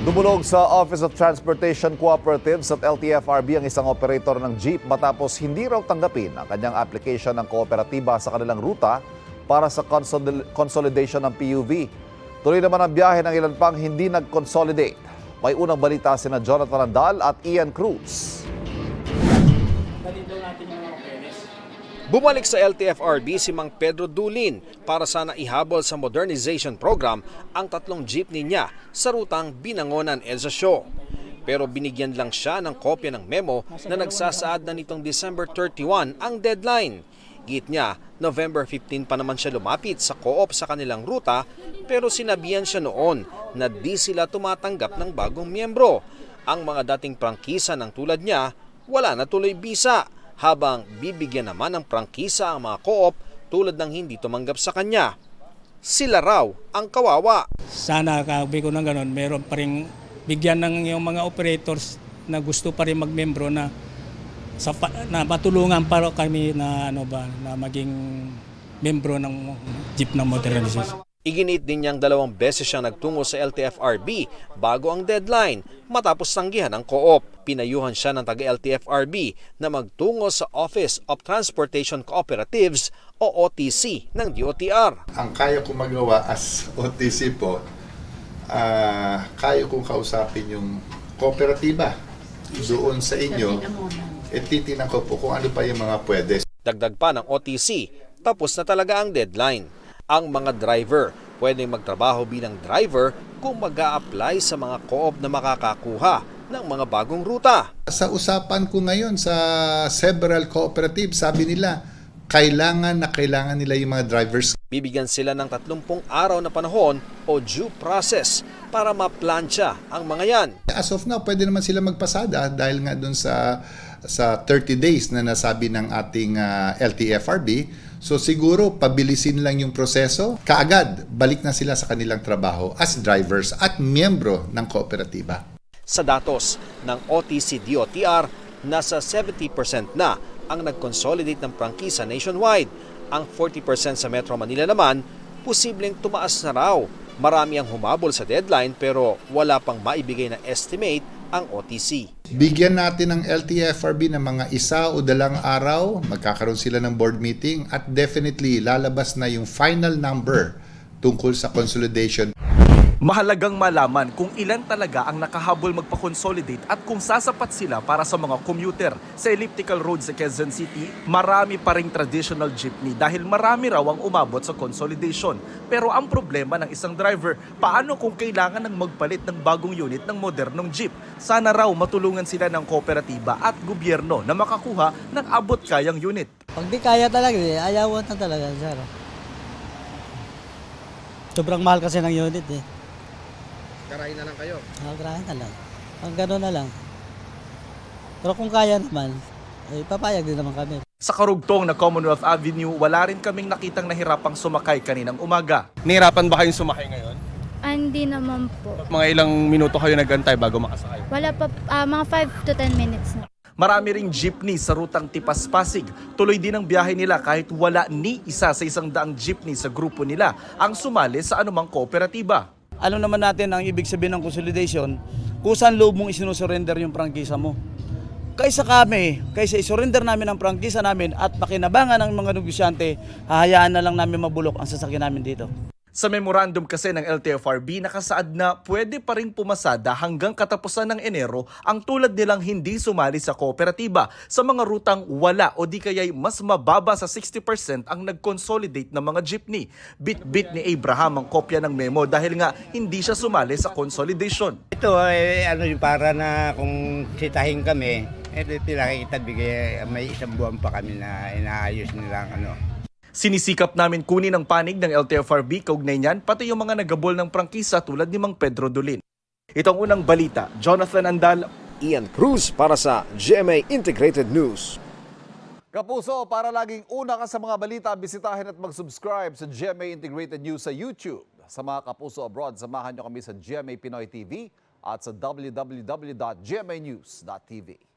Dumulog sa Office of Transportation Cooperatives at LTFRB ang isang operator ng jeep matapos hindi raw tanggapin ang kanyang application ng kooperatiba sa kanilang ruta para sa consolidation ng PUV. Tuloy naman ang biyahe ng ilan pang hindi nag-consolidate. May unang balita sina Jonathan Andal at Ian Cruz. Bumalik sa LTFRB si Mang Pedro Dulin para sana ihabol sa modernization program ang 3 jeepney niya sa rutang Binangonan-Edsa Show. Pero binigyan lang siya ng kopya ng memo na nagsasaad na nitong December 31 ang deadline. Git niya, November 15 pa naman siya lumapit sa co-op sa kanilang ruta pero sinabihan siya noon na di sila tumatanggap ng bagong miyembro. Ang mga dating prangkisa ng tulad niya, wala na tuloy bisa. Habang bibigyan naman ng prangkisa ang mga co-op tulad ng hindi tumanggap sa kanya. Sila raw ang kawawa. Sana kabi ko ng ganun, meron pa rin bigyan ng yung mga operators na gusto pa rin magmembro na matulungan para kami na na maging membro ng jeep ng modernization. Iginit din niyang 2 beses siyang nagtungo sa LTFRB bago ang deadline matapos tanggihan ng co-op. Pinayuhan siya ng taga-LTFRB na magtungo sa Office of Transportation Cooperatives o OTC ng DOTR. Ang kaya kong magawa as OTC po, kaya kong kausapin yung kooperatiba doon sa inyo. Titinan ko po kung ano pa yung mga pwede. Dagdag pa ng OTC, tapos na talaga ang deadline. Ang mga driver pwedeng magtrabaho bilang driver kung mag-a-apply sa mga co-op na makakakuha ng mga bagong ruta. Sa usapan ko ngayon sa several cooperatives, sabi nila, kailangan nila yung mga drivers. Bibigyan sila ng 30 araw na panahon o due process para maplansya ang mga yan. As of now, pwede naman sila magpasada dahil nga doon sa 30 days na nasabi ng ating LTFRB. So siguro pabilisin lang yung proseso. Kaagad, balik na sila sa kanilang trabaho as drivers at miyembro ng kooperatiba. Sa datos ng OTC-DOTR, nasa 70% na ang nag-consolidate ng prangkisa nationwide. Ang 40% sa Metro Manila naman, posibleng tumaas na raw. Marami ang humabol sa deadline pero wala pang maibigay na estimate ang OTC. Bigyan natin ng LTFRB ng mga 1 o 2 araw, magkakaroon sila ng board meeting at definitely lalabas na yung final number tungkol sa consolidation. Mahalagang malaman kung ilan talaga ang nakahabol magpa-consolidate at kung sasapat sila para sa mga commuter. Sa elliptical road sa Quezon City, marami pa ring traditional jeepney dahil marami raw ang umabot sa consolidation. Pero ang problema ng isang driver, paano kung kailangan ng magpalit ng bagong unit ng modernong jeep? Sana raw matulungan sila ng kooperatiba at gobyerno na makakuha ng abot kayang unit. Pag di kaya talaga, ayawan na talaga, sir. Sobrang mahal kasi ng unit eh. Karain na lang kayo? Karain na lang. Ang gano'n na lang. Pero kung kaya naman, papayag din naman kami. Sa karugtong na Commonwealth Avenue, wala rin kaming nakitang nahirapang sumakay kaninang umaga. Nahirapan ba kayong sumakay ngayon? Hindi naman po. Mga ilang minuto kayo nagantay bago makasakay? Wala pa, mga 5 to 10 minutes na. Marami ring jeepney sa rutang Tipas-Pasig. Tuloy din ang biyahe nila kahit wala ni isa sa 100 jeepney sa grupo nila ang sumali sa anumang kooperatiba. Alam naman natin ang ibig sabihin ng consolidation, kung saan loob mong isinusurrender yung prangkisa mo. Kaysa isurrender namin ang prangkisa namin at makinabangan ng mga negosyante, hahayaan na lang namin mabulok ang sasakyan namin dito. Sa memorandum kasi ng LTFRB, nakasaad na pwede pa rin pumasada hanggang katapusan ng Enero ang tulad nilang hindi sumali sa kooperatiba sa mga rutang wala o di kaya'y mas mababa sa 60% ang nag-consolidate ng mga jeepney. Bit-bit ni Abraham ang kopya ng memo dahil nga hindi siya sumali sa consolidation. Ito yung para na kung sitahin kami, pinakikita bigay may 1 buwan pa kami na inaayos nilang Sinisikap namin kunin ang panig ng LTFRB kaugnay niyan, pati yung mga nagabol ng prangkisa tulad ni Mang Pedro Dulin. Itong unang balita, Jonathan Andal, Ian Cruz para sa GMA Integrated News. Kapuso, para laging una ka sa mga balita, bisitahin at mag-subscribe sa GMA Integrated News sa YouTube. Sa mga kapuso abroad, samahan nyo kami sa GMA Pinoy TV at sa www.gmanews.tv.